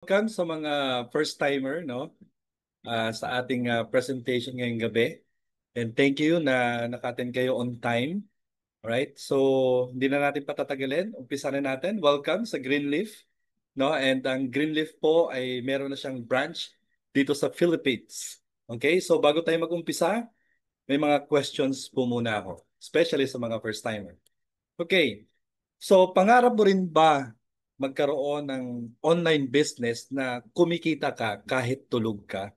Welcome sa mga first-timer no sa ating presentation ngayong gabi. And thank you na naka-attend kayo on time. Alright? So, hindi na natin patatagalin. Umpisa na natin. Welcome sa Greenleaf, no? And ang Greenleaf po ay meron na siyang branch dito sa Philippines. Okay? So, bago tayo mag-umpisa, may mga questions po muna ako, especially sa mga first-timer. Okay. So, pangarap mo rin ba magkaroon ng online business na kumikita ka kahit tulog ka?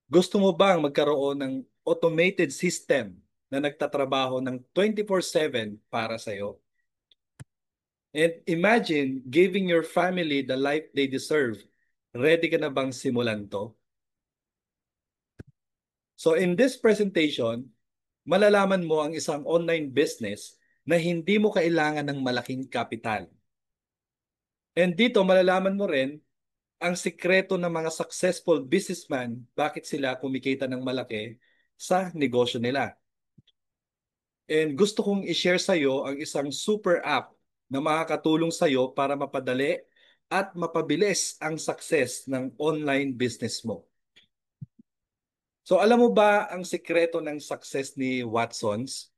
Gusto mo bang magkaroon ng automated system na nagtatrabaho ng 24/7 para sa'yo? And imagine giving your family the life they deserve. Ready ka na bang simulan to? So in this presentation, malalaman mo ang isang online business na hindi mo kailangan ng malaking kapital. And dito malalaman mo rin ang sikreto ng mga successful businessman, bakit sila kumikita ng malaki sa negosyo nila. And gusto kong i-share sa iyo ang isang super app na makakatulong sa iyo para mapadali at mapabilis ang success ng online business mo. So alam mo ba ang sikreto ng success ni Watsons?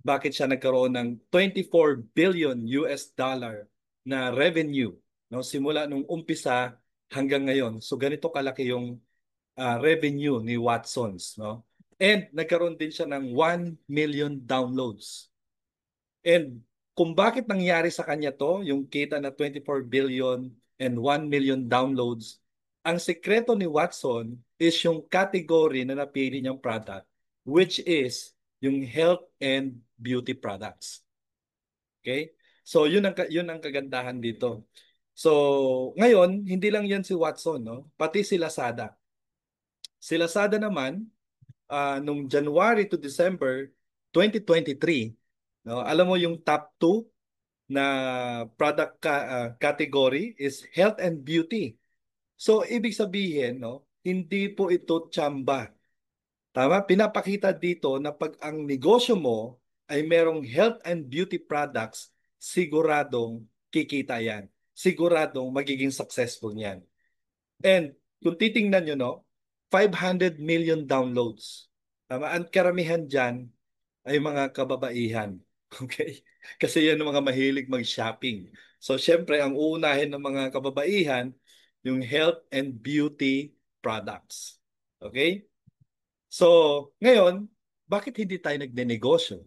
Bakit siya nagkaroon ng 24 billion US dollar na revenue, no, simula nung umpisa hanggang ngayon? So ganito kalaki yung revenue ni Watsons, no? And nagkaroon din siya ng 1 million downloads. And kung bakit nangyari sa kanya to, yung kita na 24 billion and 1 million downloads, ang sekreto ni Watson is yung category na napili niyang product, which is yung health and beauty products. Okay? So yun ang kagandahan dito. So ngayon, hindi lang yan si Watson, no? Pati si Lazada. Si Lazada naman, nung January to December 2023, no, alam mo yung top 2 na category is health and beauty. So ibig sabihin, no, hindi po ito tsamba. Tama? Pinapakita dito na pag ang negosyo mo ay merong health and beauty products, siguradong kikita yan. Siguradong magiging successful yan. And kung titingnan nyo, no, 500 million downloads. Tama? Ang karamihan dyan ay mga kababaihan. Okay? Kasi yan ang mga mahilig mag-shopping. So, syempre, ang uunahin ng mga kababaihan, yung health and beauty products. Okay? So, ngayon, bakit hindi tayo nagne-negosyo?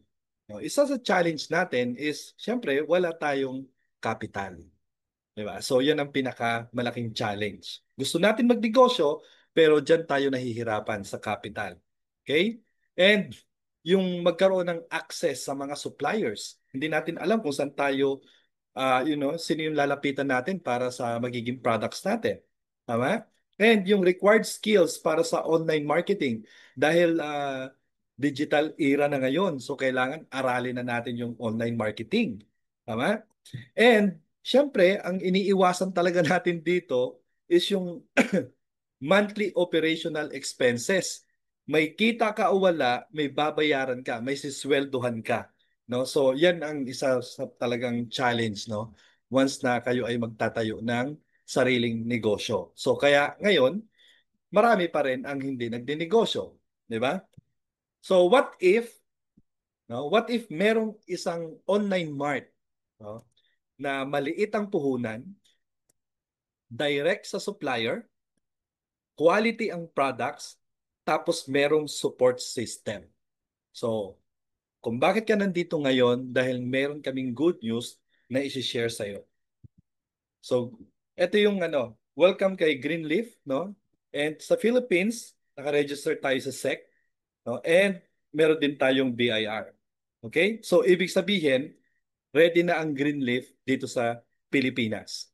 No, isa sa challenge natin is, syempre, wala tayong capital. Diba? So, yan ang pinakamalaking challenge. Gusto natin magnegosyo, pero dyan tayo nahihirapan sa capital. Okay? And yung magkaroon ng access sa mga suppliers. Hindi natin alam kung saan tayo, sino yung lalapitan natin para sa magiging products natin. Tama? And yung required skills para sa online marketing. Dahil digital era na ngayon, so kailangan aralin na natin yung online marketing. Tama? And syempre, ang iniiwasan talaga natin dito is yung monthly operational expenses. May kita ka o wala, may babayaran ka, may sisweldohan ka, no? So, 'yan ang isa sa talagang challenge, no? Once na kayo ay magtatayo ng sariling negosyo. So, kaya ngayon, marami pa rin ang hindi nagdinegosyo, 'di ba? So, what if, no? What if merong isang online mart, no, na maliit ang puhunan, direct sa supplier, quality ang products, tapos merong support system. So, kung bakit ka nandito ngayon, dahil meron kaming good news na isi-share sa'yo. So, ito yung welcome kay Greenleaf, no? And sa Philippines, naka-register tayo sa SEC, no? And meron din tayong BIR. Okay? So, ibig sabihin, ready na ang Greenleaf dito sa Pilipinas.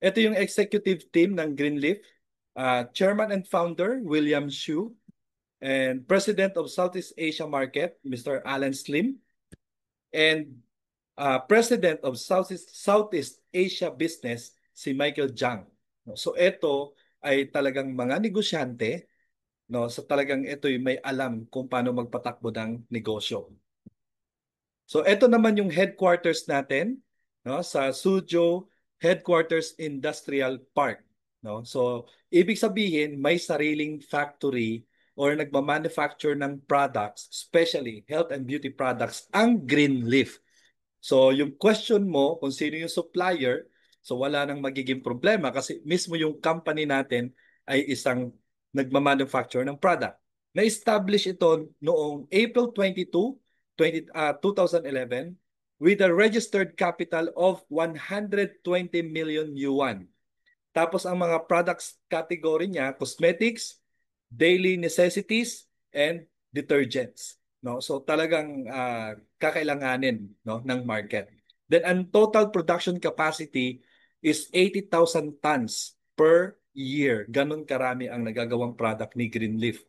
Ito yung executive team ng Greenleaf. Chairman and founder, William Xu. And President of Southeast Asia Market, Mr. Alan Slim. And President of Southeast Asia Business, si Michael Zhang. So ito ay talagang mga negosyante, no? So talagang ito ay may alam kung paano magpatakbo ng negosyo. So ito naman yung headquarters natin, no, sa Suzhou, headquarters industrial park, no? So, ibig sabihin may sariling factory or nagma-manufacture ng products, especially health and beauty products, ang Greenleaf. So, yung question mo kung sino yung supplier, so wala nang magiging problema kasi mismo yung company natin ay isang nagma-manufacture ng product. Na-establish ito noong April 22, 2011 with a registered capital of 120 million yuan. Tapos ang mga products category niya, cosmetics, daily necessities, and detergents. No? So talagang kakailanganin, no, ng market. Then ang total production capacity is 80,000 tons per year. Ganun karami ang nagagawang product ni Greenleaf.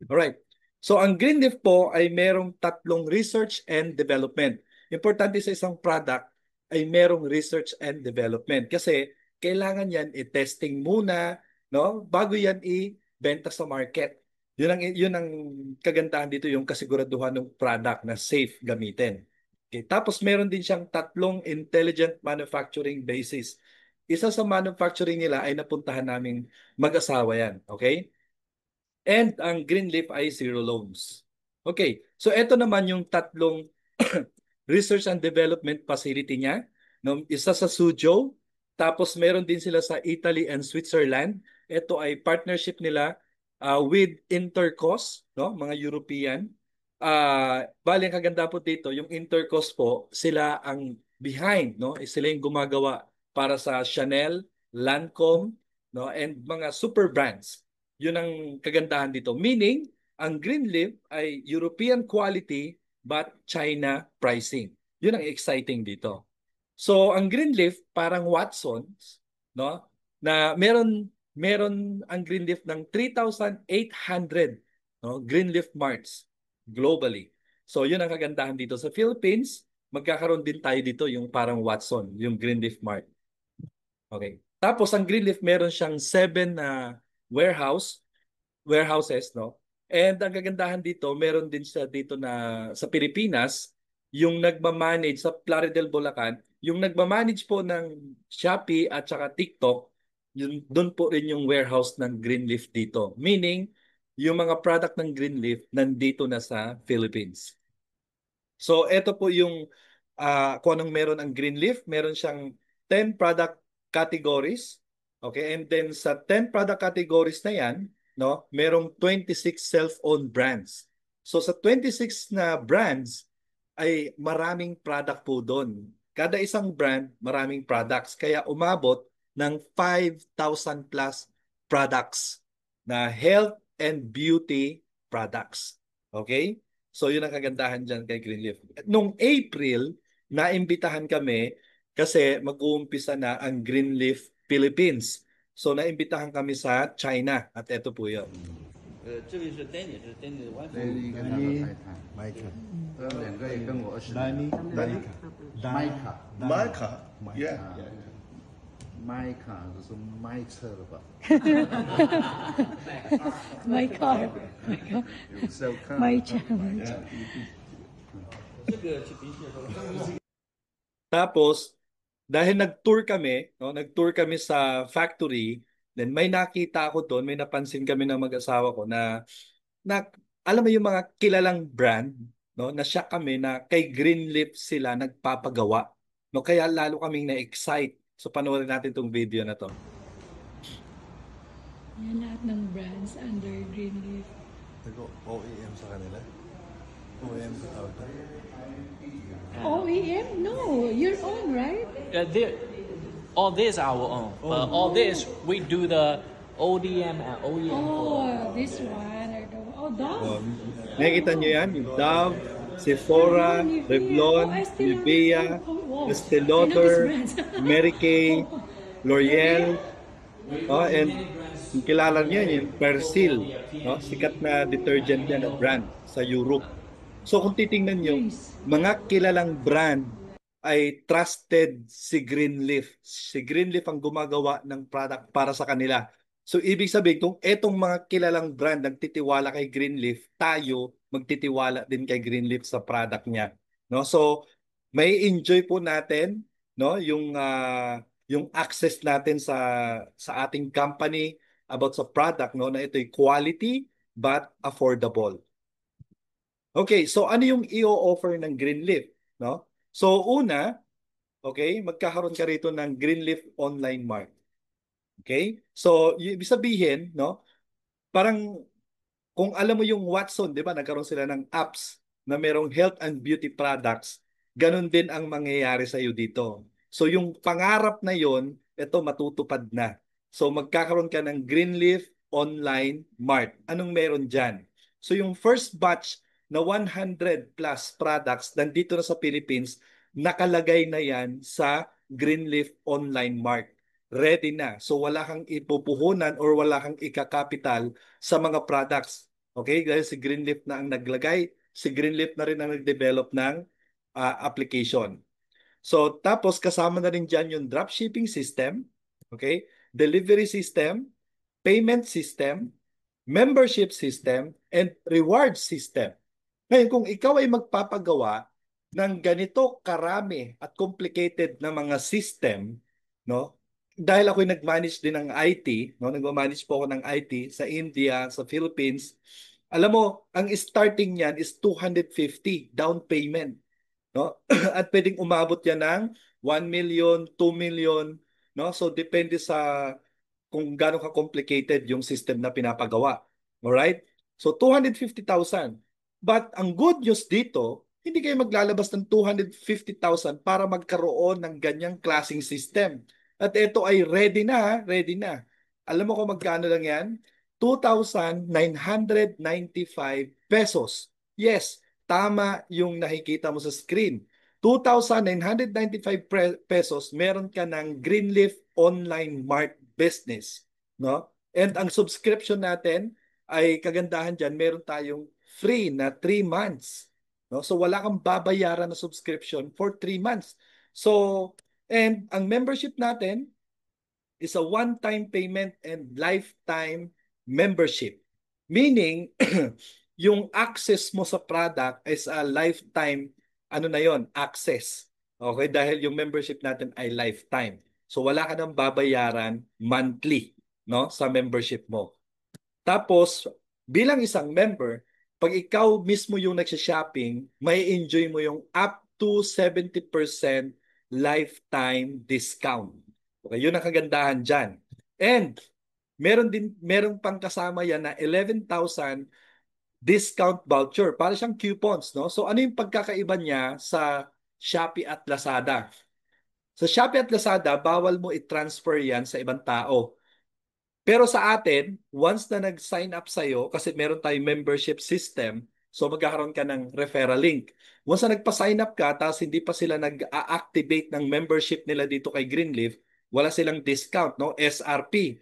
Alright. So ang Greenleaf po ay merong tatlong research and development. Importante sa isang product ay merong research and development kasi kailangan yan i-testing muna, no, bago yan i-benta sa market. Yun ang kagandahan dito, yung kasiguraduhan ng product na safe gamitin. Okay. Tapos meron din siyang tatlong intelligent manufacturing bases. Isa sa manufacturing nila ay napuntahan naming mag-asawa yan. Okay? And ang Greenleaf ay zero loans. Okay, so ito naman yung tatlong research and development facility niya. No? Isa sa Suzhou, tapos meron din sila sa Italy and Switzerland. Ito ay partnership nila with Intercos, no? Mga European. Bali, ang kaganda po dito, yung Intercos po, sila ang behind, no? Sila yung gumagawa para sa Chanel, Lancome, no? And mga super brands. Yun ang kagandahan dito. Meaning, ang Greenleaf ay European quality but China pricing. Yun ang exciting dito. So, ang Greenleaf parang Watsons, no? Na meron ang Greenleaf ng 3,800, no, Greenleaf marts globally. So, yun ang kagandahan dito sa Philippines. Magkakaroon din tayo dito yung parang Watson, yung Greenleaf Mart. Okay. Tapos ang Greenleaf meron siyang 7 warehouses, no? And ang kagandahan dito, meron din siya dito na sa Pilipinas, yung nagmamanage sa Plaridel, Bulacan, yung nagmamanage po ng Shopee at saka TikTok, yun, doon po rin yung warehouse ng Greenleaf dito. Meaning, yung mga product ng Greenleaf nandito na sa Philippines. So, ito po yung kung anong meron ang Greenleaf. Meron siyang 10 product categories. Okay, and then sa 10 product categories na yan, no, merong 26 self-owned brands. So sa 26 na brands ay maraming product po doon. Kada isang brand, maraming products. Kaya umabot ng 5,000 plus products na health and beauty products. Okay? So yun ang kagandahan dyan kay Greenleaf. Nung April, naimbitahan kami kasi mag-uumpisa na ang Greenleaf Philippines. So naimbitahan kami sa China at ito po yun. 这个是 Danny，这是 Danny 的 wife。 Danny 跟他的太太麦克，两个也跟我20年。麦卡，麦卡，Yeah，麦卡就是卖车的吧？ My car. Sell car。 My child. 这个去平时的时候， Tapos, dahil nag-tour kami, no, nag-tour kami sa factory, then may nakita ako doon, may napansin kami ng mag-asawa ko na alam mo yung mga kilalang brand, no, na siya kami na kay Greenleaf sila nagpapagawa. No, kaya lalo kaming na-excite. So panoorin natin tong video na to. Yan lahat ng brands under Greenleaf. Ito OEM sa kanila. OEM sa tawag to. OEM? No, your own, right? All this our own. All this we do the ODM and OEM. Oh, this one. Or the, oh, Dove. Nakikita nyo yan? Yung Dove, Sephora, Revlon, Nivea, Estee Lauder, Mary Kay, L'Oreal, and yung kilala niya yung Persil, no? Sikat na detergent yan na brand sa Europe. So kung titingnan nyo, mga kilalang brand ay trusted si Greenleaf. Si Greenleaf ang gumagawa ng product para sa kanila. So ibig sabihin, kung etong mga kilalang brand nagtitiwala kay Greenleaf, tayo magtitiwala din kay Greenleaf sa product niya. No? So may enjoy po natin, no, yung yung access natin sa ating company about sa product, no, na ito'y quality but affordable. Okay, so ano yung i-offer ng Greenleaf, no? So una, okay, magkakaroon ka rito ng Greenleaf Online Mart. Okay? So, ibig sabihin, no, parang kung alam mo yung Watson, 'di ba? Nagkaroon sila ng apps na merong health and beauty products. Ganun din ang mangyayari sa iyo dito. So yung pangarap na yon, ito matutupad na. So magkakaroon ka ng Greenleaf Online Mart. Anong meron diyan? So yung first batch na 100 plus products nandito na sa Philippines, nakalagay na yan sa Greenleaf Online Mart. Ready na. So wala kang ipupuhunan or wala kang ikakapital sa mga products. Okay? Dahil si Greenleaf na ang naglagay, si Greenleaf na rin ang nag-develop ng application. So, tapos kasama na rin dyan yung dropshipping system, okay? Delivery system, payment system, membership system, and reward system. Ngayon, kung ikaw ay magpapagawa ng ganito karami at complicated na mga system, no? Dahil ako'y nag-manage din ng IT, no? Nag-manage po ako ng IT sa India, sa Philippines. Alam mo, ang starting niyan is 250 down payment, no? At pwedeng umabot yan ng 1 million, 2 million, no? So depende sa kung gaano ka-complicated yung system na pinapagawa. Alright? So 250,000. But ang good news dito, hindi kayo maglalabas ng 250,000 para magkaroon ng ganyang klaseng system. At ito ay ready na, ready na. Alam mo kung magkano lang yan? 2,995 pesos. Yes, tama yung nakikita mo sa screen. 2,995 pesos, meron ka ng Greenleaf Online Mart Business, no? And ang subscription natin ay kagandahan diyan, meron tayong free na 3 months, no? So wala kang babayaran na subscription for 3 months. So, and ang membership natin is a one-time payment and lifetime membership. Meaning, yung access mo sa product is a lifetime, ano na yon, access. Okay, dahil yung membership natin ay lifetime. So wala ka nang babayaran monthly, no, sa membership mo. Tapos, bilang isang member, pag ikaw mismo yung nagsha-shopping, may enjoy mo yung up to 70% lifetime discount. Okay, yun ang kagandahan dyan. And meron pang kasama yan na 11,000 discount voucher. Para siyang coupons, no? So ano yung pagkakaiba niya sa Shopee at Lazada? Sa Shopee at Lazada, bawal mo i-transfer yan sa ibang tao. Pero sa atin, once na nag-sign up sa'yo, kasi meron tayong membership system, so magkakaroon ka ng referral link. Once na nagpa-sign up ka, tapos hindi pa sila nag-activate ng membership nila dito kay Greenleaf, wala silang discount, no? SRP.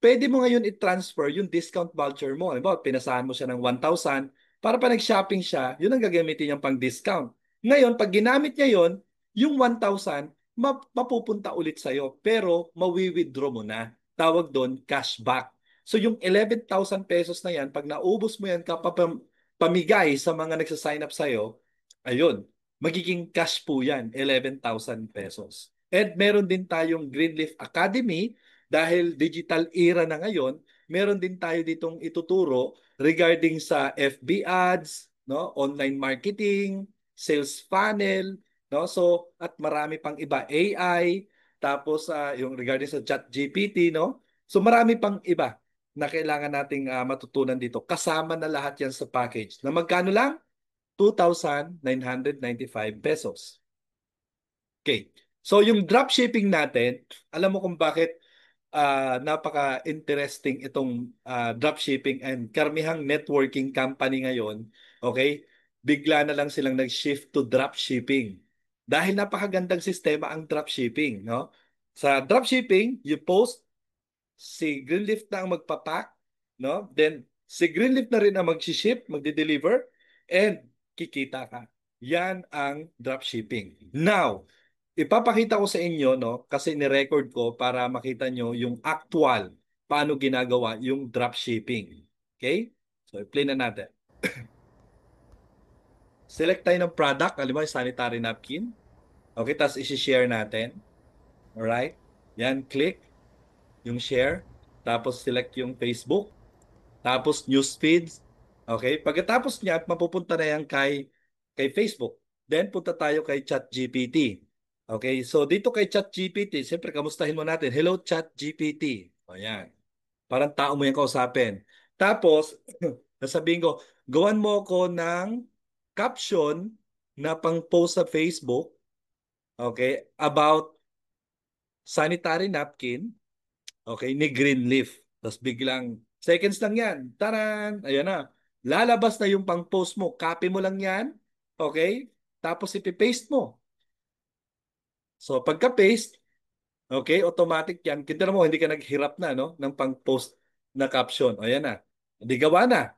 Pwede mo ngayon i-transfer yung discount voucher mo. Halimbawa, pinasahan mo siya ng 1,000, para pa nag-shopping siya, yun ang gagamitin niyang pang-discount. Ngayon, pag ginamit niya yun, yung 1,000, mapupunta ulit sa'yo, pero mawi-withdraw mo na. Tawag doon, cashback. So yung 11,000 pesos na yan, pag naubos mo yan pamigay sa mga nagsasign up sa'yo, ayun, magiging cash po yan, 11,000 pesos. And meron din tayong Greenleaf Academy, dahil digital era na ngayon, meron din tayo ditong ituturo regarding sa FB ads, no, online marketing, sales funnel, no? So at marami pang iba, AI, tapos yung regarding sa ChatGPT, no? So marami pang iba na kailangan nating matutunan dito. Kasama na lahat yan sa package. Na magkano lang? 2,995 pesos. Okay. So yung dropshipping natin, alam mo kung bakit napaka-interesting itong dropshipping, and karmihang networking company ngayon, okay? Bigla na lang silang nag-shift to dropshipping. Dahil napakagandang sistema ang dropshipping, no? Sa dropshipping, you post, si Greenleaf na ang magpapack, no? Then si Greenleaf na rin ang mag-ship, magde-deliver, and kikita ka. Yan ang dropshipping. Now, ipapakita ko sa inyo, no, kasi ni-record ko para makita nyo yung actual paano ginagawa yung dropshipping. Okay? So, i-play na natin. Select tayo ng product, alam mo, sanitary napkin. Okay, tapos isi-share natin. Alright? Yan, click yung share, tapos select yung Facebook, tapos news feeds. Okay? Pagkatapos niya, mapupunta na yan kay Facebook. Then punta tayo kay ChatGPT. Okay? So dito kay ChatGPT, siyempre kamustahin mo natin. Hello ChatGPT. O yan. Parang tao mo yung kausapin. Tapos, nasabihin ko, gawan mo ako ng caption na pang-post sa Facebook, okay, about sanitary napkin, okay, ni Greenleaf. Tapos biglang, seconds lang yan. Taran! Ayan na. Lalabas na yung pang-post mo. Copy mo lang yan. Okay? Tapos ipipaste mo. So pagka-paste, okay, automatic yan. Kita mo, hindi ka naghirap na, no? Ng pang-post na caption. Ayan na. Hindi gawa na.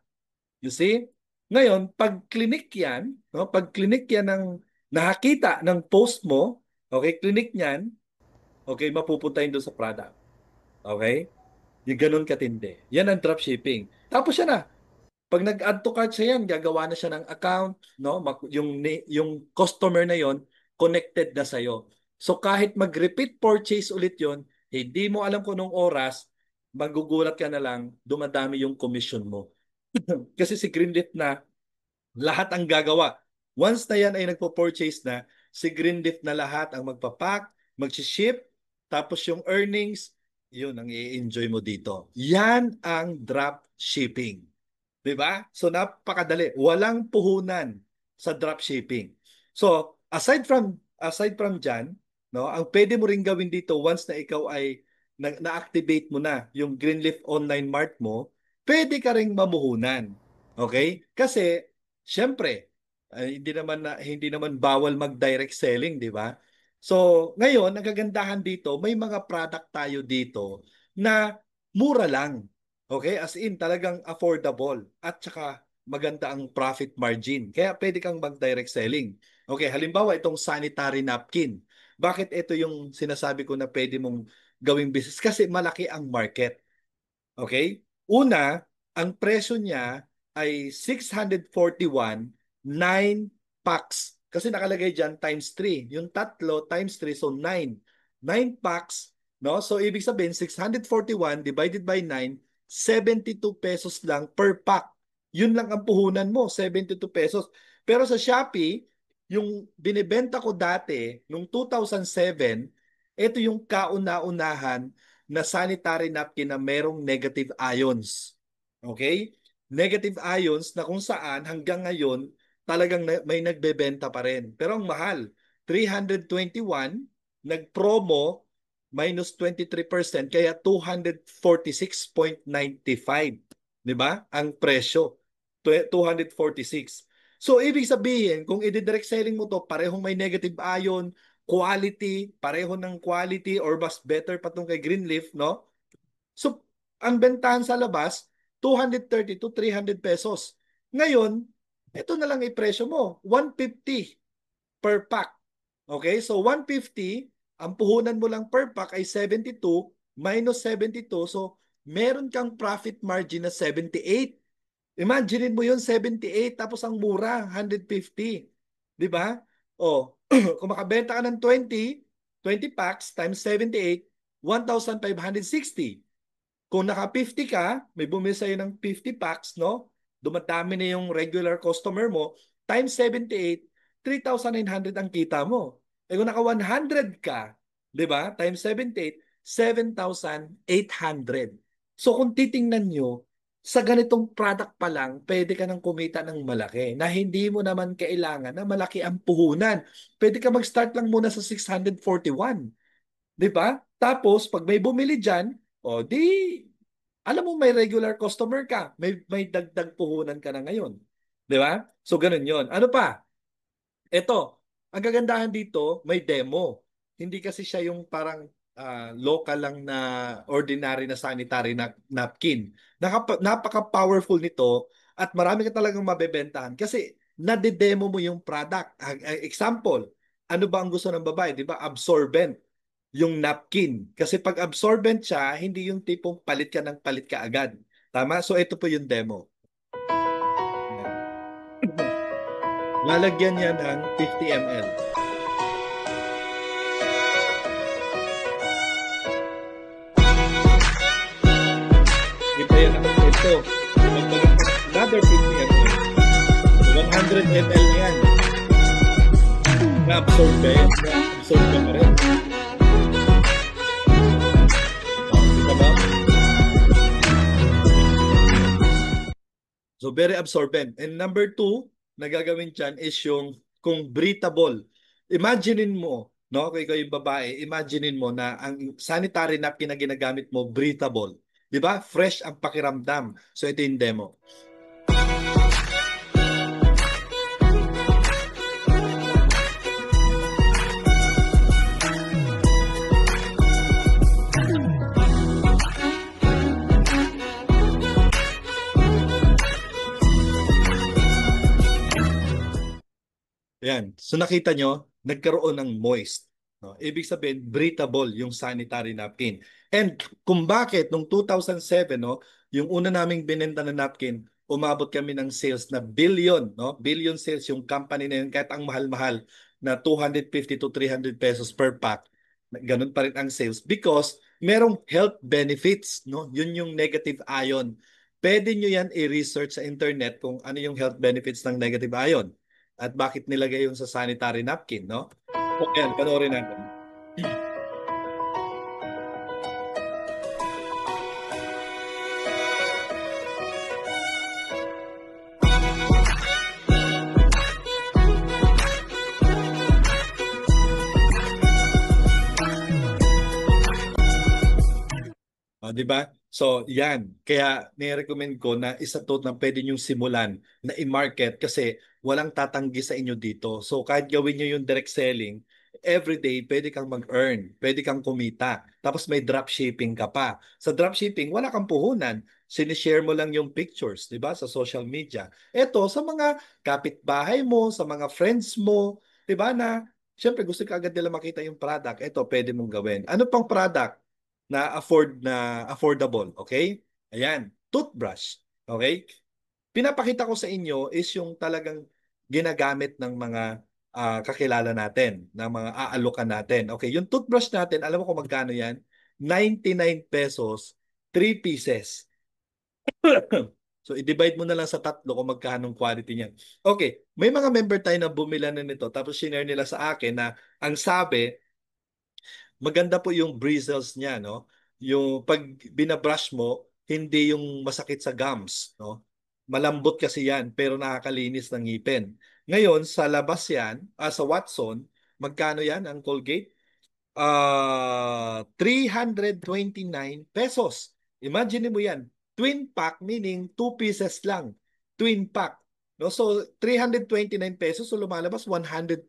You see? Ngayon, pag clinic yan, no? Pag clinic yan ng nakakita ng post mo, okay, clinic yan, okay, mapupunta yun doon sa product. Okay? Yung ganun katindi. Yan ang dropshipping. Tapos siya na. Pag nag-add to cart siya yan, gagawa na siya ng account, no? Yung customer na yon connected na sa'yo. So kahit mag-repeat purchase ulit yon, hindi mo alam kung anong oras, magugulat ka na lang, dumadami yung commission mo. Kasi si Greenleaf na lahat ang gagawa. Once na yan ay nagpo-purchase na, si Greenleaf na lahat ang magpapack, mag-ship, tapos yung earnings, yun ang i-enjoy mo dito. Yan ang drop shipping. 'Di ba? So napakadali. Walang puhunan sa drop shipping. So, aside from diyan, no, ang pwede mo ring gawin dito once na ikaw ay na-activate mo na yung Greenleaf Online Mart mo, pwede ka ring mamuhunan. Okay? Kasi syempre, hindi naman bawal mag-direct selling, 'di ba? So, ngayon, ang kagandahan dito, may mga product tayo dito na mura lang. Okay? As in, talagang affordable at saka maganda ang profit margin. Kaya pwede kang mag-direct selling. Okay, halimbawa itong sanitary napkin. Bakit ito yung sinasabi ko na pwede mong gawing business? Kasi malaki ang market. Okay? Una, ang presyo niya ay 641, 9 packs. Kasi nakalagay dyan times 3. Yung tatlo times 3, so 9. 9 packs, no? So ibig sabihin 641 divided by 9, 72 pesos lang per pack. Yun lang ang puhunan mo, 72 pesos. Pero sa Shopee, yung binibenta ko dati, nung 2007, ito yung kauna-unahan na sanitary napkin na merong negative ions. Okay? Negative ions na kung saan hanggang ngayon talagang may nagbebenta pa rin. Pero ang mahal, 321, nag-promo, minus 23%, kaya 246.95. Di ba? Ang presyo, 246. So, ibig sabihin, kung i-direct selling mo to, parehong may negative ion, quality, pareho ng quality or mas better pa itong kay Greenleaf, no? So, ang bentahan sa labas, 230 to 300 pesos. Ngayon, ito na lang i-presyo mo, 150 per pack. Okay? So, 150, ang puhunan mo lang per pack ay 72 minus 72. So, meron kang profit margin na 78. Imagine mo yun, 78, tapos ang mura, 150. Di ba? O, kung makabenta ka ng 20 packs times 78, 1,560. Kung naka 50 ka, may bumili sa'yo ng 50 packs, no? Dumadami na yung regular customer mo, times 78, 3,900 ang kita mo. Eh kung naka 100 ka, di ba? Times 78, 7,800. So kung titingnan nyo, sa ganitong product pa lang, pwede ka nang kumita ng malaki na hindi mo naman kailangan na malaki ang puhunan. Pwede ka mag-start lang muna sa 641. Di ba? Tapos, pag may bumili dyan, o di, alam mo may regular customer ka, may dagdag puhunan ka na ngayon. Di ba? So, ganun yon. Ano pa? Ito, ang kagandahan dito, may demo. Hindi kasi siya yung parang local lang na ordinary na sanitary napkin. Napaka-powerful nito at marami ka talagang mabebentahan kasi nade-demo mo yung product. Example, ano ba ang gusto ng babae? Di ba? Absorbent yung napkin. Kasi pag absorbent siya, hindi yung tipong palit ka ng palit ka agad. Tama? So ito po yung demo. Yan. Lalagyan niya ng 50 ml. Iba yan ang ito. Magbaga ka another 50 ml. 100 ml na yan. Na-absorb ba yan? Na-absorb ka pa rin. Kita ba? So, very absorbent. And number 2, na gagawin dyan is yung kung breathable. Imaginein mo, no? Kung ikaw yung babae, imaginein mo na ang sanitary napkin na ginagamit mo, breathable. Di ba? Fresh ang pakiramdam. So, ito yung demo. Yan. So nakita nyo, nagkaroon ng moist. No? Ibig sabihin, breathable yung sanitary napkin. And kung bakit, nung 2007, no, yung una naming binenta na napkin, umabot kami ng sales na billion. No? Billion sales yung company na yun, kahit ang mahal-mahal na 250 to 300 pesos per pack. Ganun pa rin ang sales because merong health benefits. No? Yun yung negative ion. Pwede nyo yan i-research sa internet kung ano yung health benefits ng negative ion at bakit nilagay yun sa sanitary napkin, no? So, ayan, panoorin natin. Di ba? So, yan. Kaya ni-recommend ko na isa to na pwede niyong simulan na i-market kasi walang tatanggi sa inyo dito. So, kahit gawin niyo yung direct selling, everyday pwede kang mag-earn, pwede kang kumita. Tapos may dropshipping ka pa. Sa dropshipping, wala kang puhunan. Sinishare mo lang yung pictures, di ba? Sa social media. Ito, sa mga kapitbahay mo, sa mga friends mo, di ba na, syempre gusto ka agad nila makita yung product. Ito, pwede mong gawin. Ano pang product na affordable, okay? Ayan, toothbrush, okay? Pinapakita ko sa inyo is yung talagang ginagamit ng mga kakilala natin, ng mga aalokan natin. Okay, yung toothbrush natin, alam mo kung magkano yan? 99 pesos, 3 pieces. So, i-divide mo na lang sa 3 kung magkano quality niyan. Okay, may mga member tayo na bumila na nito tapos share nila sa akin na ang sabi, maganda po yung bristles niya, no? Yung pag binabrush mo, hindi yung masakit sa gums, no? Malambot kasi yan, pero nakakalinis ng ngipin. Ngayon, sa labas yan, sa Watson, magkano yan ang Colgate? 329 pesos. Imagine mo yan. Twin pack meaning 2 pieces lang. Twin pack. No? So 329 pesos so lumalabas 150,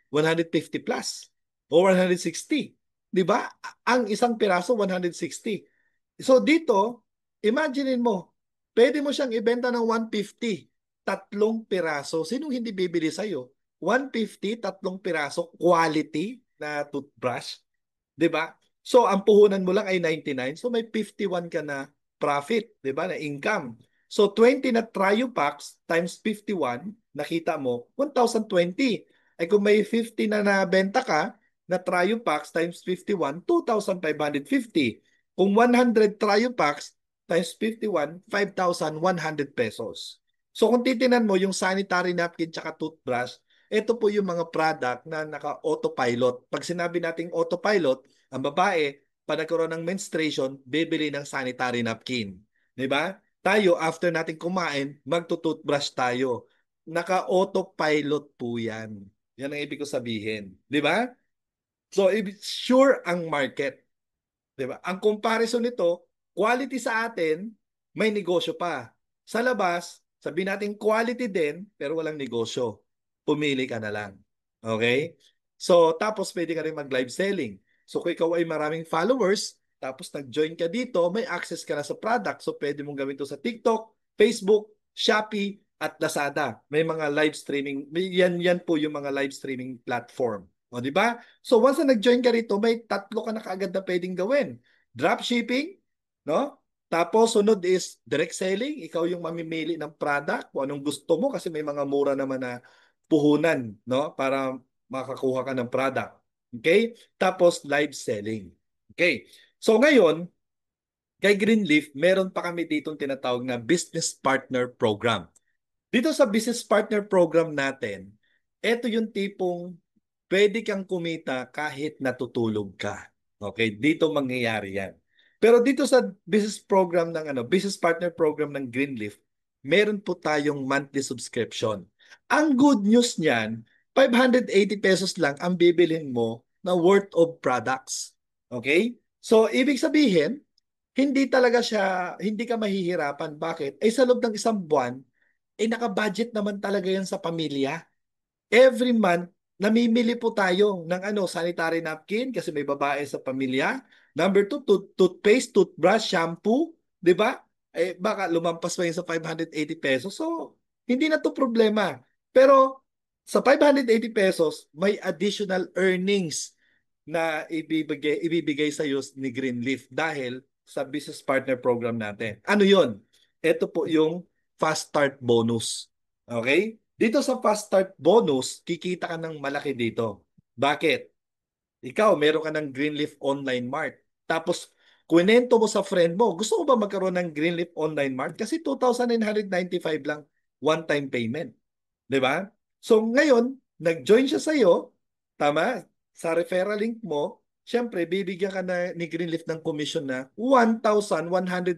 150 plus o 160. 'Di ba? Ang isang piraso 160. So dito, imaginein mo, pwede mo siyang ibenta ng 150, 3 piraso. Sinong hindi bibili sa'yo? 150, 3 piraso, quality na toothbrush, 'di ba? So ang puhunan mo lang ay 99, so may 51 ka na profit, 'di ba, na income. So 20 na trio packs times 51, nakita mo 1,020. Ay kung may 50 na nabenta ka na trio packs times 51, 2,550. Kung 100 trio packs times 51, 5,100 pesos. So kung titinan mo yung sanitary napkin tsaka toothbrush, ito po yung mga product na naka-autopilot. Pag sinabi nating autopilot, ang babae, pag nagkaroon ng menstruation, bibili ng sanitary napkin. Di ba? Tayo, after natin kumain, magtutoothbrush tayo. Naka-autopilot po yan. Yan ang ibig ko sabihin. Di ba? So, sure ang market. Di ba? Ang comparison nito, quality sa atin, may negosyo pa. Sa labas, sabihin natin quality din, pero walang negosyo. Pumili ka na lang. Okay? So, tapos pwede ka rin mag-live selling. So, kung ikaw ay maraming followers, tapos nag-join ka dito, may access ka na sa product. So, pwede mong gawin ito sa TikTok, Facebook, Shopee, at Lazada. May mga live streaming. Yan po yung mga live streaming platform. O, di ba? So, once na nag-join ka rito, may 3 ka na kaagad na pwedeng gawin. Dropshipping, no? Tapos sunod is direct selling. Ikaw yung mamimili ng product kung anong gusto mo kasi may mga mura naman na puhunan, no? Para makakuha ka ng product. Okay? Tapos live selling. Okay. So ngayon, Kay Greenleaf, meron pa kami ditong tinatawag na Business Partner Program. Dito sa Business Partner Program natin, ito yung tipong pwede kang kumita kahit natutulog ka. Okay, dito mangyayari yan. Pero dito sa business program ng Business Partner Program ng Greenleaf, meron po tayong monthly subscription. Ang good news niyan, 580 pesos lang ang bibilhin mo na worth of products. Okay? So, ibig sabihin, hindi ka mahihirapan. Bakit? Ay sa loob ng isang buwan, naka-budget naman talaga yan sa pamilya. Every month, namimili po tayo ng sanitary napkin kasi may babae sa pamilya. Number two, toothpaste, toothbrush, shampoo, 'di ba? Baka lumampas pa yun sa 580 pesos. So, hindi na to problema. Pero sa 580 pesos, may additional earnings na ibibigay sa iyo ni Greenleaf dahil sa business partner program natin. Ano 'yon? Ito po yung fast start bonus. Okay? Dito sa fast start bonus, kikita ka ng malaki dito. Bakit? Ikaw, meron ka ng Greenleaf Online Mart. Tapos, kwento mo sa friend mo, gusto mo ba magkaroon ng Greenleaf Online Mart? Kasi 2,995 lang one-time payment. Di ba? So, ngayon, nag-join siya sa iyo, tama, sa referral link mo, syempre, bibigyan ka na ni Greenleaf ng commission na 1,100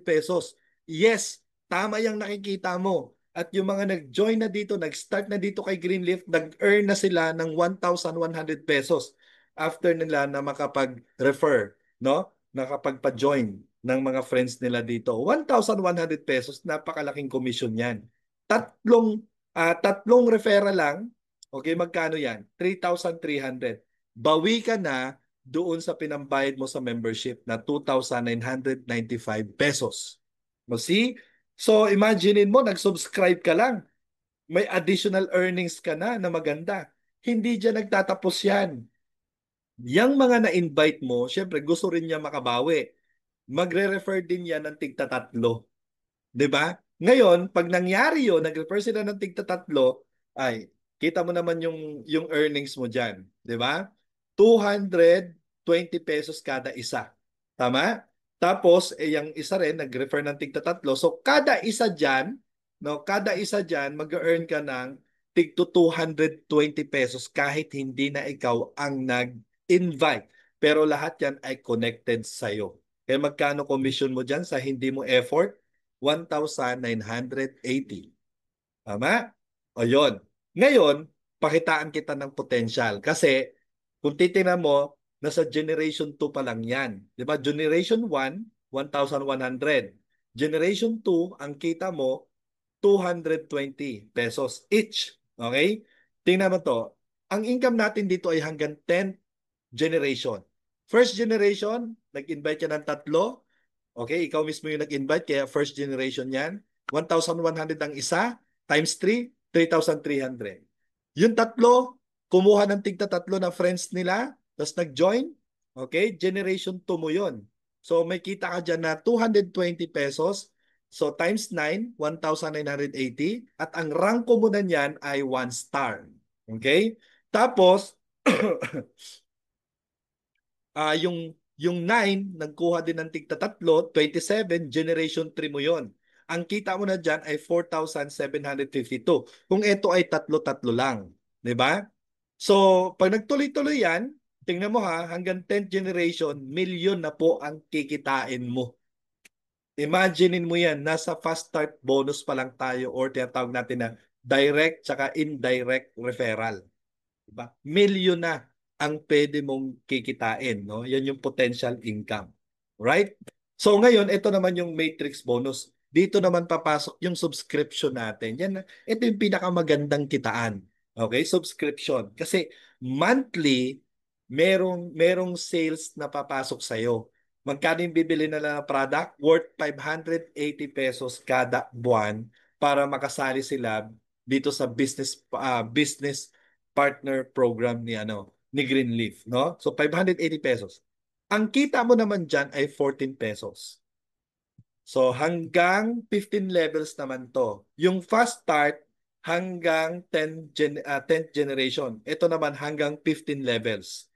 pesos. Yes, tama yung nakikita mo. At yung mga nag-join na dito, nag-start na dito kay Greenleaf, nag-earn na sila ng 1,100 pesos after nila na makapag-refer, no? Nakapagpa-join ng mga friends nila dito. 1,100 pesos, napakalaking commission yan. Tatlong referral lang, okay, magkano yan? 3,300. Bawi ka na doon sa pinambayad mo sa membership na 2,995 pesos. See? So, imaginein mo, nag-subscribe ka lang. May additional earnings ka na maganda. Hindi dyan nagtatapos yan. Yang mga na-invite mo, syempre gusto rin niya makabawi. Magre-refer din yan ng tigta-tatlo. 'Di ba? Ngayon, pag nangyari 'yon, nag-refer sila ng tigta-tatlo, ay kita mo naman yung earnings mo diyan, 'di ba? 220 pesos kada isa. Tama? Tapos yung isa rin nag-refer ng tigta-tatlo. So kada isa diyan, no, kada isa diyan mag-earn ka ng tig 220 pesos kahit hindi na ikaw ang nag-invite. Pero lahat yan ay connected sa'yo. Kaya magkano commission mo dyan sa hindi mo effort? 1,980. Tama? O yun. Ngayon, pakitaan kita ng potential. Kasi, kung titingnan mo, nasa Generation 2 pa lang yan. Di ba? Generation 1, 1,100. Generation 2, ang kita mo, 220 pesos each. Okay? Tingnan mo to. Ang income natin dito ay hanggang 10th generation. First generation, nag-invite ka ng tatlo. Okay, ikaw mismo yung nag-invite, kaya first generation yan. 1,100 ang isa, times 3, 3,300. Yung tatlo, kumuha ng tigta tatlo na friends nila, tapos nag-join. Okay, generation 2 mo yun. So may kita ka dyan na 220 pesos. So times 9, 1,980. At ang ranko mo na niyan ay 1 star. Okay? Tapos, yung 9, nagkuha din ng tigta tatlo, 27, generation 3 mo yon. Ang kita mo na dyan ay 4,752. Kung ito ay tatlo-tatlo lang. Di ba? So, pag nagtuloy-tuloy yan, tingnan mo ha, hanggang 10th generation, milyon na po ang kikitain mo. Imaginein mo yan, nasa fast start bonus pa lang tayo or tinatawag natin na direct tsaka indirect referral. Diba? Milyon na ang pwede mong kikitain, no? Yan yung potential income. Right? So ngayon, ito naman yung matrix bonus. Dito naman papasok yung subscription natin. Yan, ito yung pinakamagandang kitaan. Okay? Subscription. Kasi monthly, merong sales na papasok sa'yo. Magkano yung bibili na lang ng product? Worth 580 pesos kada buwan para makasali sila dito sa business partner program ni Greenleaf, no? So 580 pesos. Ang kita mo naman diyan ay 14 pesos. So hanggang 15 levels naman to. Yung fast start hanggang 10th generation. Ito naman hanggang 15 levels.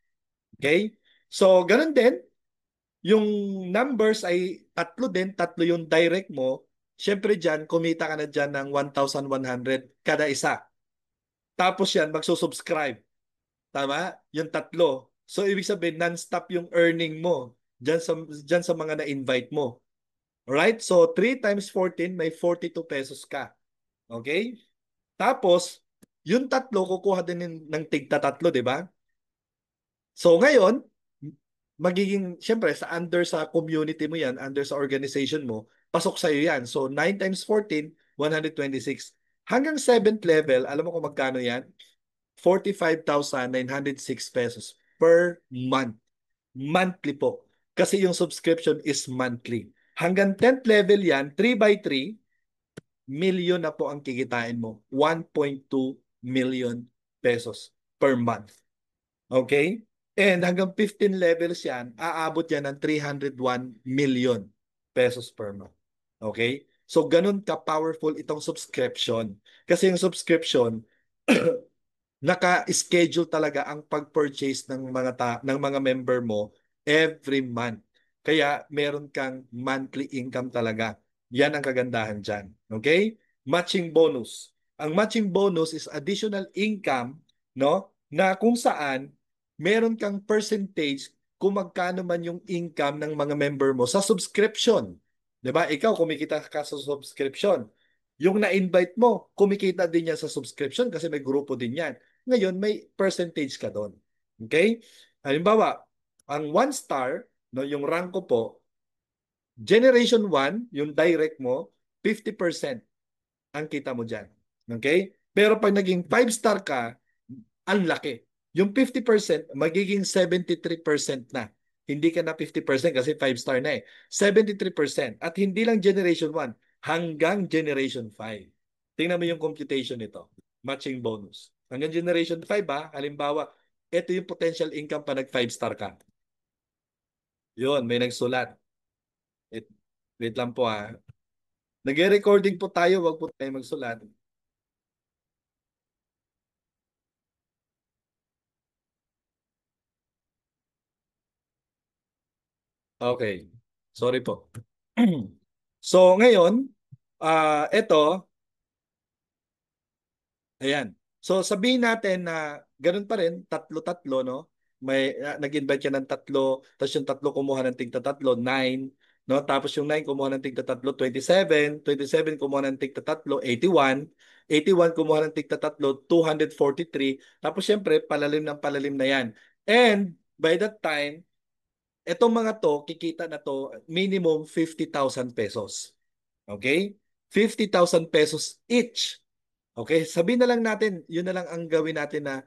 Okay? So ganun din. yung numbers ay tatlo din, tatlo yung direct mo, syempre dyan, kumita ka na dyan ng 1,100 kada isa. Tapos yan, magsusubscribe. Tama? Yung tatlo. So, ibig sabihin, non-stop yung earning mo dyan sa mga na-invite mo. Alright? So, 3 times 14, may 42 pesos ka. Okay? Tapos, yung tatlo, kukuha din ng tigta tatlo, di ba? So, ngayon, syempre, sa community mo yan, under sa organization mo, pasok sa'yo yan. So, 9 times 14, 126. Hanggang 7th level, alam mo kung magkano yan? 45,906 pesos per month. Monthly po. Kasi yung subscription is monthly. Hanggang 10th level yan, 3 by 3, million na po ang kikitain mo. 1.2 million pesos per month. Okay? And hanggang 15 levels yan, aabot yan ng 301 million pesos per month. Okay? So, ganun ka-powerful itong subscription. Kasi yung subscription, naka-schedule talaga ang pag-purchase ng mga member mo every month. Kaya meron kang monthly income talaga. Yan ang kagandahan dyan. Okay? Matching bonus. Ang matching bonus is additional income, no? Na kung saan meron kang percentage kung magkano man yung income ng mga member mo sa subscription. 'Di ba? Ikaw kumikita ka sa subscription. Yung na-invite mo, kumikita din yan sa subscription kasi may grupo din yan. Ngayon, may percentage ka doon. Okay? Halimbawa, ang 1 star, no, yung rank ko po, Generation 1, yung direct mo, 50% ang kita mo dyan. Okay? Pero pag naging 5 star ka, ang laki. Yung 50% magiging 73% na. Hindi ka na 50% kasi 5 star na eh. 73%. At hindi lang Generation 1, hanggang Generation 5. Tingnan mo yung computation nito. Matching bonus. Hanggang Generation 5 ha, halimbawa, ito yung potential income pa nag 5 star ka. Yun, may nagsulat. Wait, wait lang po ha. Nag-recording po tayo, wag po tayo magsulat. Okay. Sorry po. So ngayon, ito, ayan. So sabihin natin na ganun pa rin, tatlo-tatlo, no? May nag-invite ka ng tatlo, tapos yung tatlo kumuha ng tigta tatlo, 9, no? Tapos yung 9 kumuha ng tigta tatlo, 27, 27 kumuha ng tigta tatlo, 81, 81 kumuha ng tigta tatlo, 243. Tapos syempre, palalim ng palalim na yan. And by that time, etong mga to, kikita na to, minimum 50,000 pesos. Okay? 50,000 pesos each. Okay? Sabihin na lang natin, yun na lang ang gawin natin na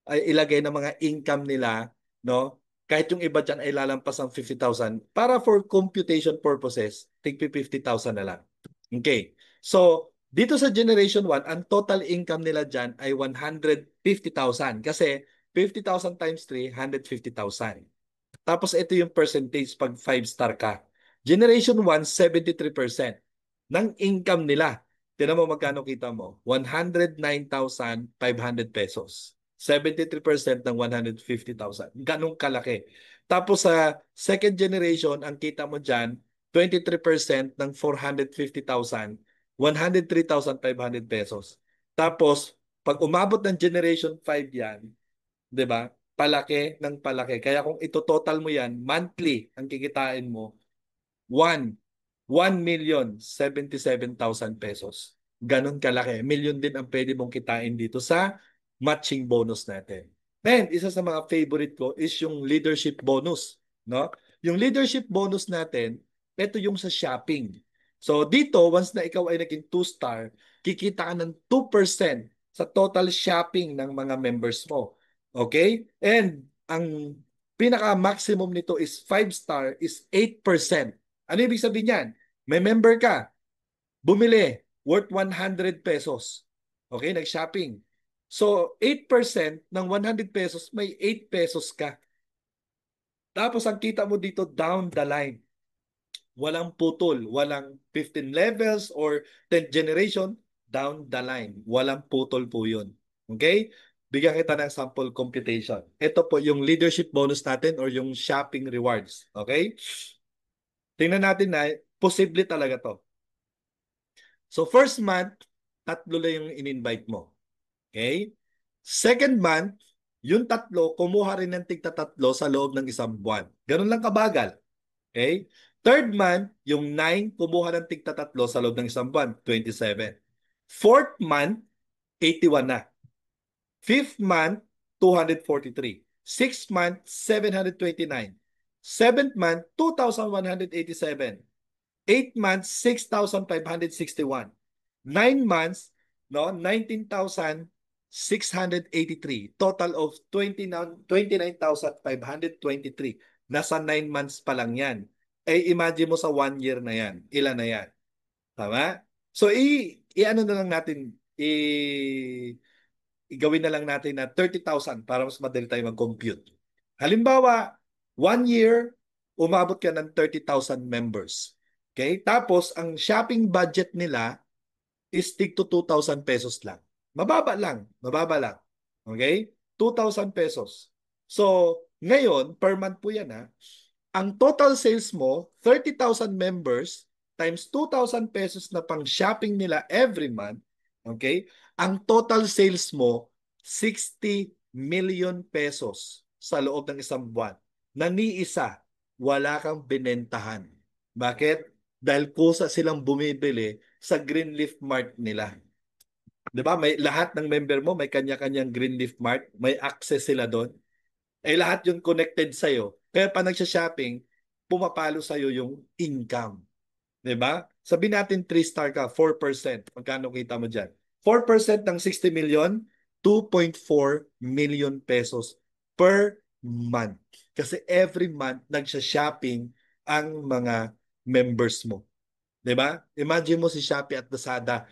ay ilagay ng mga income nila, no? Kahit yung iba dyan ay lalampas ng 50,000 para for computation purposes, tig 50,000 na lang. Okay. So, dito sa Generation 1, ang total income nila dyan ay 150,000 kasi 50,000 times 3, 150,000. Tapos ito yung percentage pag 5 star ka. Generation 1, 73% ng income nila. Tinan mo magkano kita mo? 109,500 pesos. 73% ng 150,000. Ganong kalaki. Tapos sa second generation, ang kita mo dyan, 23% ng 450,000, 103,500 pesos. Tapos, pag umabot ng generation 5 yan, 'di ba? Palaki ng palaki. Kaya kung ito total mo yan, monthly ang kikitain mo, 1 1,077,000 pesos. Ganon kalaki. Million din ang pwede mong kitain dito sa matching bonus natin. And isa sa mga favorite ko is yung leadership bonus. No? Yung leadership bonus natin, ito yung sa shopping. So dito, once na ikaw ay naging 2 star, kikita ka ng 2% sa total shopping ng mga members mo. Okay? And ang pinaka-maximum nito is 5 star is 8%. Ano ibig sabihin yan? May member ka, bumili, worth 100 pesos. Okay, nag-shopping. So, 8% ng 100 pesos, may 8 pesos ka. Tapos, ang kita mo dito, down the line. Walang putol, walang 15 levels or 10th generation, down the line. Walang putol po yun. Okay? bigyan kita ng sample computation. Ito po yung leadership bonus natin or yung shopping rewards. Okay? Tingnan natin na posible talaga to. So first month, tatlo lang yung in-invite mo. Okay? Second month, yung tatlo, kumuha rin ng tigta-tatlo sa loob ng isang buwan. Ganun lang kabagal. Okay? Third month, yung 9, kumuha ng tigta-tatlo sa loob ng isang buwan, 27. Fourth month, 81 na. Fifth month, 243. Sixth month, 729. Seventh month, 2,187. 8 months, 6,561. 9 months, no, 19,683. Total of 29,523. Nasa 9 months pa lang yan. Eh, imagine mo sa 1 year na yan. Ilan na yan? Tama? So, i-ano na lang natin, igawin na lang natin na 30,000 para mas madali tayo mag-compute. Halimbawa, 1 year, umabot ka ng 30,000 members. Okay? Tapos, ang shopping budget nila is tig to 2,000 pesos lang. Mababa lang. Mababa lang. Okay? 2,000 pesos. So, ngayon, per month po yan ha. Ang total sales mo, 30,000 members times 2,000 pesos na pang shopping nila every month. Okay? Ang total sales mo, 60 million pesos sa loob ng isang buwan. Na ni isa, wala kang binentahan. Bakit? Dahil kusa silang bumibili sa Greenleaf Mart nila. 'Di ba? May lahat ng member mo may kanya-kanyang Greenleaf Mart, may access sila doon. Eh lahat yung connected sa iyo. Kaya pa nagsha-shopping, pumapalo sa iyo yung income. 'Di ba? Sabi natin 3-star ka, 4%. Magkano kita mo diyan? 4% ng 60 million, 2.4 million pesos per month. Kasi every month nagsha-shopping ang mga members mo. 'Di ba? Imagine mo si Shopee at Lazada,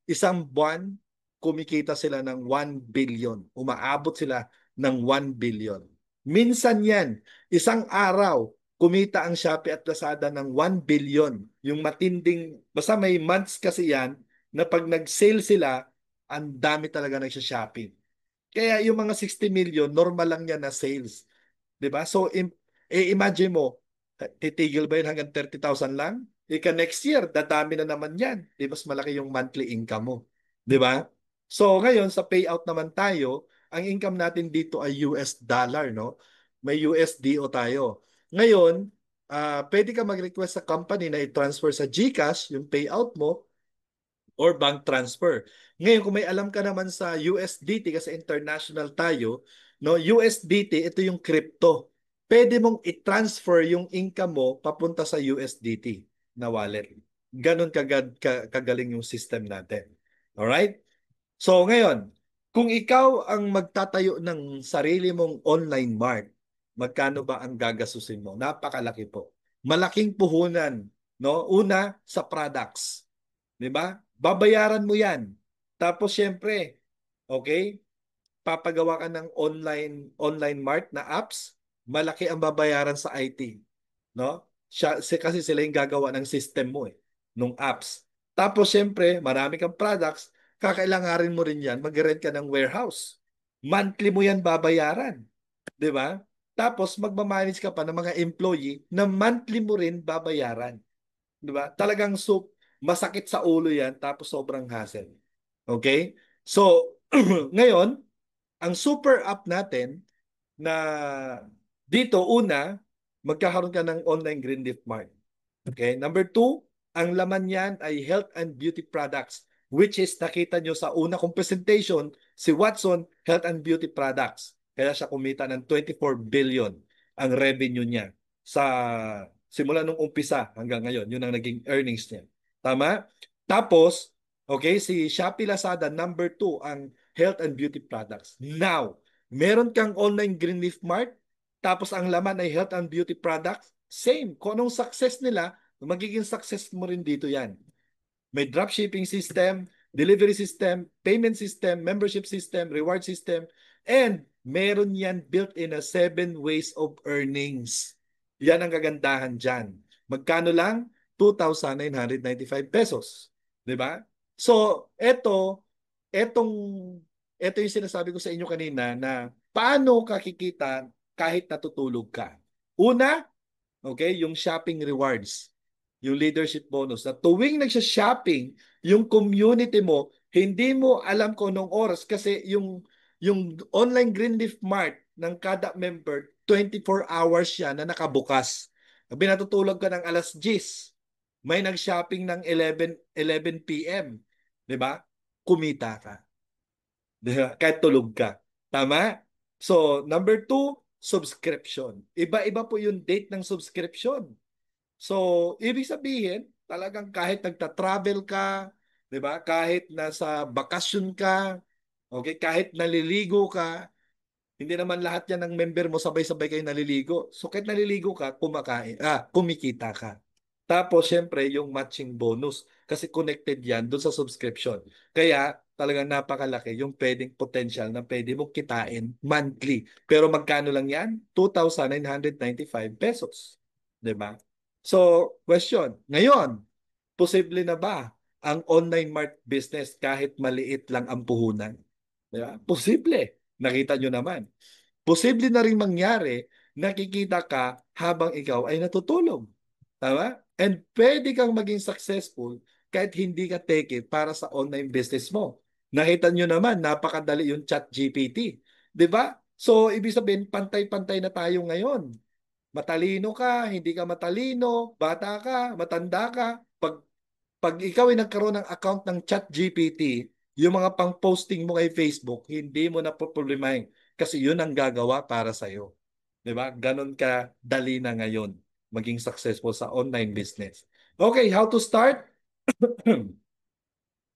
isang buwan kumikita sila ng 1 billion. Umaabot sila ng 1 billion. Minsan 'yan, isang araw kumita ang Shopee at Lazada ng 1 billion. Yung matinding, basta may months kasi 'yan na pag nag-sale sila, ang dami talaga nagsha-shopping. Kaya yung mga 60 million, normal lang yan na sales. 'Di ba? So, imagine mo, titigil ba yun hanggang 30,000 lang? Ika next year, dadami na naman yan. Di mas malaki yung monthly income mo. Di ba? So, ngayon, sa payout naman tayo, ang income natin dito ay US dollar, no? May USDO tayo. Ngayon, pwede ka mag-request sa company na i-transfer sa GCash, yung payout mo, or bank transfer. Ngayon, kung may alam ka naman sa USDT kasi international tayo, no, USDT, ito yung crypto. Pwede mong i-transfer yung income mo papunta sa USDT na wallet. Ganon kagaling yung system natin. Alright? So ngayon, kung ikaw ang magtatayo ng sarili mong online mart, magkano ba ang gagasusin mo? Napakalaki po. Malaking puhunan, no? Una, sa products. 'Di ba? Babayaran mo 'yan. Tapos syempre, okay? Papagawa ka ng online mart na apps, malaki ang babayaran sa IT, no? Kasi sila yung gagawa ng system mo nung apps. Tapos syempre, marami kang products, kakailanganin mo rin 'yan, mag-rent ka ng warehouse. Monthly mo 'yan babayaran, 'di ba? Tapos magmamanage ka pa ng mga employee na monthly mo rin babayaran. 'Di ba? Talagang masakit sa ulo 'yan tapos sobrang hassle. Okay? So, ngayon, ang super app natin na dito una, magkakaroon ka ng online Greenleaf Mart. Okay? Number 2, ang laman niyan ay health and beauty products, which is nakita nyo sa una kong presentation, si Watson Health and Beauty Products. Kaya siya kumita ng 24 billion ang revenue niya sa simula nung umpisa hanggang ngayon. Yun ang naging earnings niya. Tama? Tapos, okay, si Shopee Lazada, number 2 ang health and beauty products. Now, meron kang online Greenleaf Mart, tapos ang laman ay health and beauty products, same. Kung anong success nila, magiging success mo rin dito yan. May dropshipping system, delivery system, payment system, membership system, reward system, and meron yan built-in na 7 ways of earnings. Yan ang kagandahan dyan. Magkano lang? 2,995 pesos. 'Di ba? So, etong ito yung sinasabi ko sa inyo kanina na paano ka kikita kahit natutulog ka. Una, okay, yung shopping rewards, yung leadership bonus. Na tuwing nagsha-shopping, yung community mo, hindi mo alam kung anong oras kasi yung online Greenleaf Mart ng kada member, 24 hours siya na nakabukas. Sabi natutulog ka ng alas 10, may nag-shopping ng 11 p.m. 'Di ba? Kumita ka. 'Di ba? Kahit tulog ka. Tama? So, number two, subscription. Iba-iba po yung date ng subscription. So, ibig sabihin, talagang kahit nagta-travel ka, 'di ba? Kahit nasa bakasyon ka, okay, kahit naliligo ka, hindi naman lahat 'yan ng member mo sabay-sabay kayo naliligo. So, kahit naliligo ka, kumikita ka. Tapos, syempre, yung matching bonus kasi connected 'yan doon sa subscription. Kaya, talagang napakalaki yung pwedeng potential na pwede mong kitain monthly. Pero magkano lang 'yan? 2,995 pesos. 'Di ba? So, question, ngayon, posible na ba ang online mart business kahit maliit lang ang puhunan? Di ba? Posible. Nakita nyo naman. Posible na rin mangyari, nakikita ka habang ikaw ay natutulog. Tama? And pwede kang maging successful kahit hindi ka take it para sa online business mo. Nakita nyo naman, napakadali yung chat GPT. Di ba? So, ibig sabihin, pantay-pantay na tayo ngayon. Matalino ka, hindi ka matalino, bata ka, matanda ka. Pag ikaw ay nagkaroon ng account ng ChatGPT, yung mga pang-posting mo kay Facebook, hindi mo na poproblemahin kasi yun ang gagawa para sa iyo. 'Di ba? Ganon ka dali na ngayon maging successful sa online business. Okay, how to start?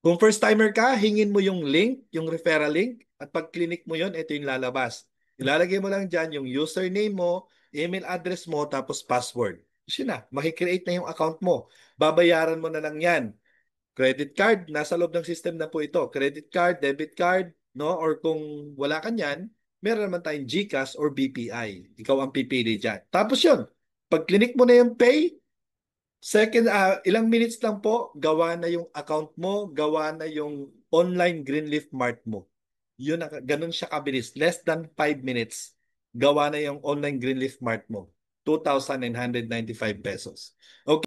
Kung first timer ka, hingin mo yung link, yung referral link, at pag clinic mo yon, ito yung lalabas. Ilalagay mo lang dyan yung username mo, email address mo, tapos password. Kasi na, makikreate na yung account mo. Babayaran mo na lang yan. Credit card, nasa loob ng system na po ito. Credit card, debit card, no? Or kung wala ka niyan, meron naman tayong GCash or BPI. Ikaw ang pipili dyan. Tapos yun, pag clinic mo na yung pay, second, ilang minutes lang po, gawa na yung account mo, gawa na yung online Greenleaf Mart mo. Yun, ganun siya kabilis. Less than 5 minutes, gawa na yung online Greenleaf Mart mo. 2,995 pesos. Okay.